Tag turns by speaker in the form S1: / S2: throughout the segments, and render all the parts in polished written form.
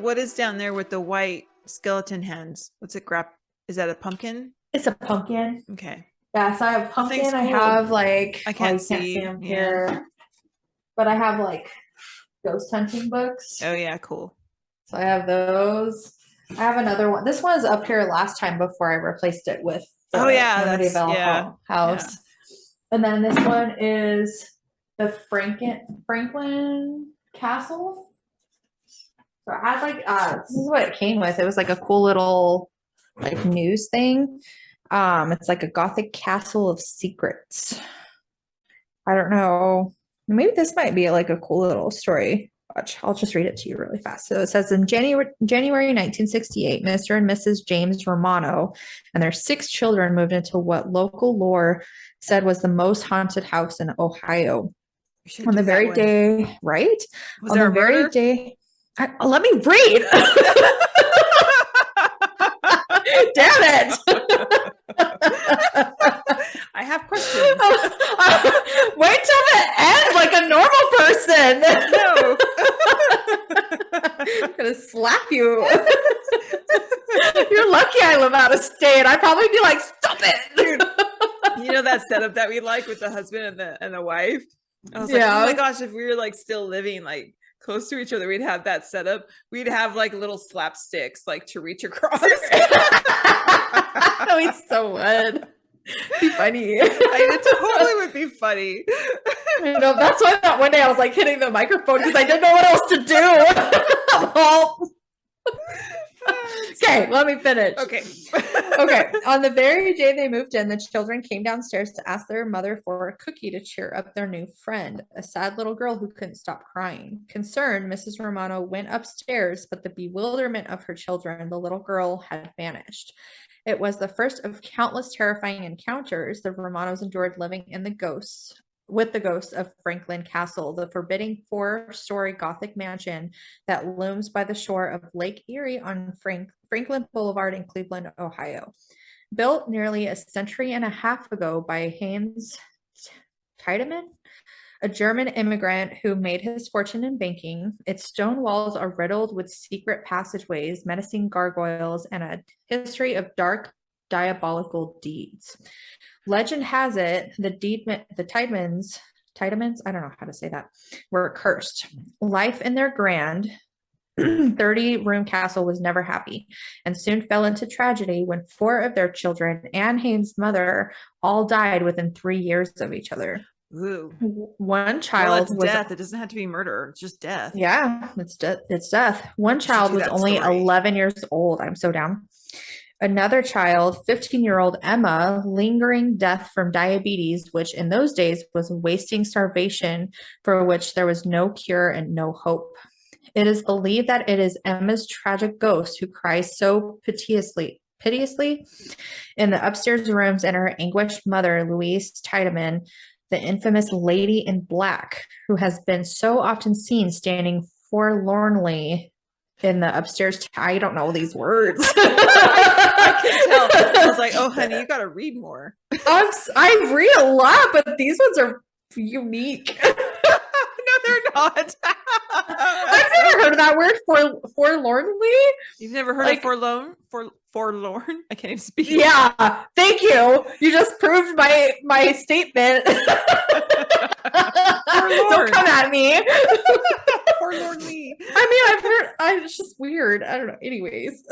S1: what is down there with the white skeleton hands? What's it grab? Is that a pumpkin?
S2: It's a pumpkin.
S1: Okay.
S2: Yeah, so I have
S1: Nothing's
S2: pumpkin. I
S1: cool.
S2: have like,
S1: I
S2: oh,
S1: can't
S2: you can't see
S1: see.
S2: them
S1: Yeah.
S2: here, but I have like ghost hunting books.
S1: Oh yeah, cool.
S2: So I have those. I have another one. This one was up here last time before I replaced it with
S1: Oh
S2: the
S1: yeah, that's yeah.
S2: Amityville
S1: Yeah.
S2: house. And then this one is the Franklin Castle. So I had like this is what it came with. It was like a cool little like news thing. It's like a gothic castle of secrets. I don't know. Maybe this might be like a cool little story. Watch, I'll just read it to you really fast. So it says in January 1968, Mr. and Mrs. James Romano and their 6 children moved into what local lore said was the most haunted house in Ohio.
S1: We should
S2: On the
S1: do that
S2: very
S1: one.
S2: day, right?
S1: Was
S2: On
S1: there
S2: the
S1: a
S2: very
S1: murder?
S2: day, let me read. Damn it.
S1: I have questions.
S2: Wait till the end like a normal person.
S1: No.
S2: I'm gonna slap you. You're lucky I live out of state. I'd probably be like, stop it.
S1: Dude, you know that setup that we like with the husband and the wife? I was like, oh my gosh, if we were like still living like close to each other, we'd have that setup. We'd have like little slapsticks like to reach across.
S2: We so would. Be funny.
S1: It totally would be funny.
S2: You know, that's why that one day I was like hitting the microphone because I didn't know what else to do. Okay, let me finish.
S1: Okay.
S2: Okay. On the very day they moved in, the children came downstairs to ask their mother for a cookie to cheer up their new friend, a sad little girl who couldn't stop crying. Concerned, Mrs. Romano went upstairs, but the bewilderment of her children, the little girl had vanished. It was the first of countless terrifying encounters the Romanos endured living in the ghosts with the ghosts of Franklin Castle, the forbidding 4-story Gothic mansion that looms by the shore of Lake Erie on Franklin Boulevard in Cleveland, Ohio. Built nearly a century and a half ago by Hans Tiedemann, a German immigrant who made his fortune in banking, its stone walls are riddled with secret passageways, menacing gargoyles, and a history of dark, diabolical deeds. Legend has it the Tiedemans, I don't know how to say that, were cursed. Life in their grand 30-room castle was never happy and soon fell into tragedy when 4 of their children and Haynes' mother all died within 3 years of each other.
S1: Ooh.
S2: One child
S1: it's
S2: was
S1: death. It doesn't have to be murder. It's just death.
S2: Yeah, it's death. One child was only story. 11 years old. I'm so down. Another child, 15-year-old Emma, lingering death from diabetes, which in those days was wasting starvation for which there was no cure and no hope. It is believed that it is Emma's tragic ghost who cries so piteously in the upstairs rooms, and her anguished mother, Louise Tiedemann, the infamous Lady in Black, who has been so often seen standing forlornly in the upstairs. I don't know these words.
S1: I can tell. I was like, oh, honey, you got to read more.
S2: I read a lot, but these ones are unique.
S1: No, they're not.
S2: I've never heard of that word forlornly.
S1: You've never heard of forlorn? Forlorn? I can't even speak.
S2: Yeah, thank you. You just proved my statement. Don't come at me.
S1: Forlornly.
S2: I mean, I've heard. It's just weird. I don't know. Anyways.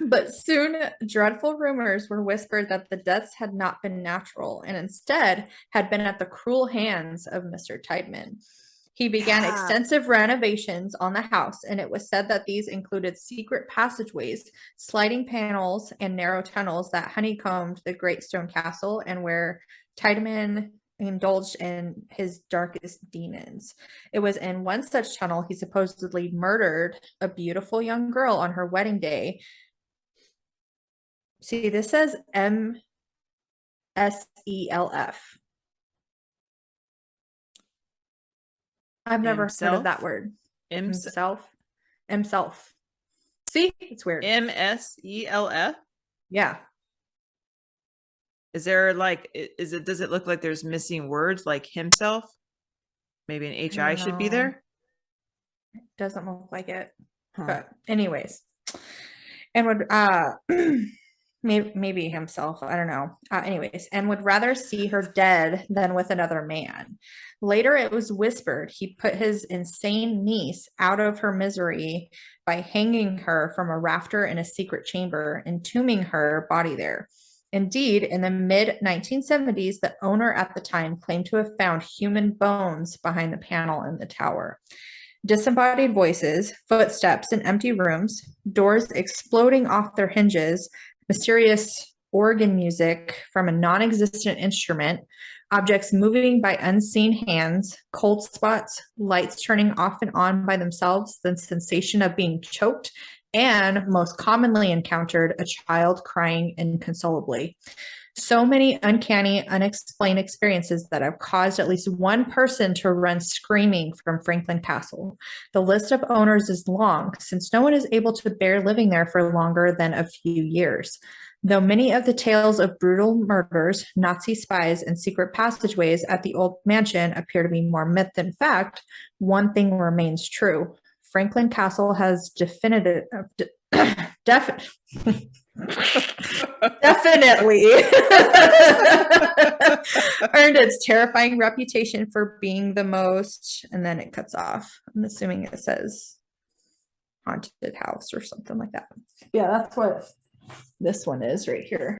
S2: But soon, dreadful rumors were whispered that the deaths had not been natural and instead had been at the cruel hands of Mr. Tiedemann. He began extensive renovations on the house, and it was said that these included secret passageways, sliding panels, and narrow tunnels that honeycombed the great stone castle, and where Tiedemann indulged in his darkest demons. It was in one such tunnel he supposedly murdered a beautiful young girl on her wedding day. See, this says MSELF. I've never heard of that word. Himself. See, it's weird.
S1: MSELF.
S2: Yeah.
S1: Is there like, does it look like there's missing words like himself? Maybe an HI should be there.
S2: Doesn't look like it.
S1: Huh.
S2: But anyways, and would maybe himself, I don't know. Anyways, and would rather see her dead than with another man. Later, it was whispered he put his insane niece out of her misery by hanging her from a rafter in a secret chamber, entombing her body there. Indeed, in the mid 1970s, the owner at the time claimed to have found human bones behind the panel in the tower. Disembodied voices, footsteps in empty rooms, doors exploding off their hinges, mysterious organ music from a non existent instrument, objects moving by unseen hands, cold spots, lights turning off and on by themselves, the sensation of being choked, and most commonly encountered, a child crying inconsolably. So many uncanny, unexplained experiences that have caused at least one person to run screaming from Franklin Castle. The list of owners is long, since no one is able to bear living there for longer than a few years. Though many of the tales of brutal murders, Nazi spies, and secret passageways at the old mansion appear to be more myth than fact, one thing remains true. Franklin Castle has definitely earned its terrifying reputation for being the most, and then it cuts off. I'm assuming it says haunted house or something like that. Yeah, that's what this one is right here.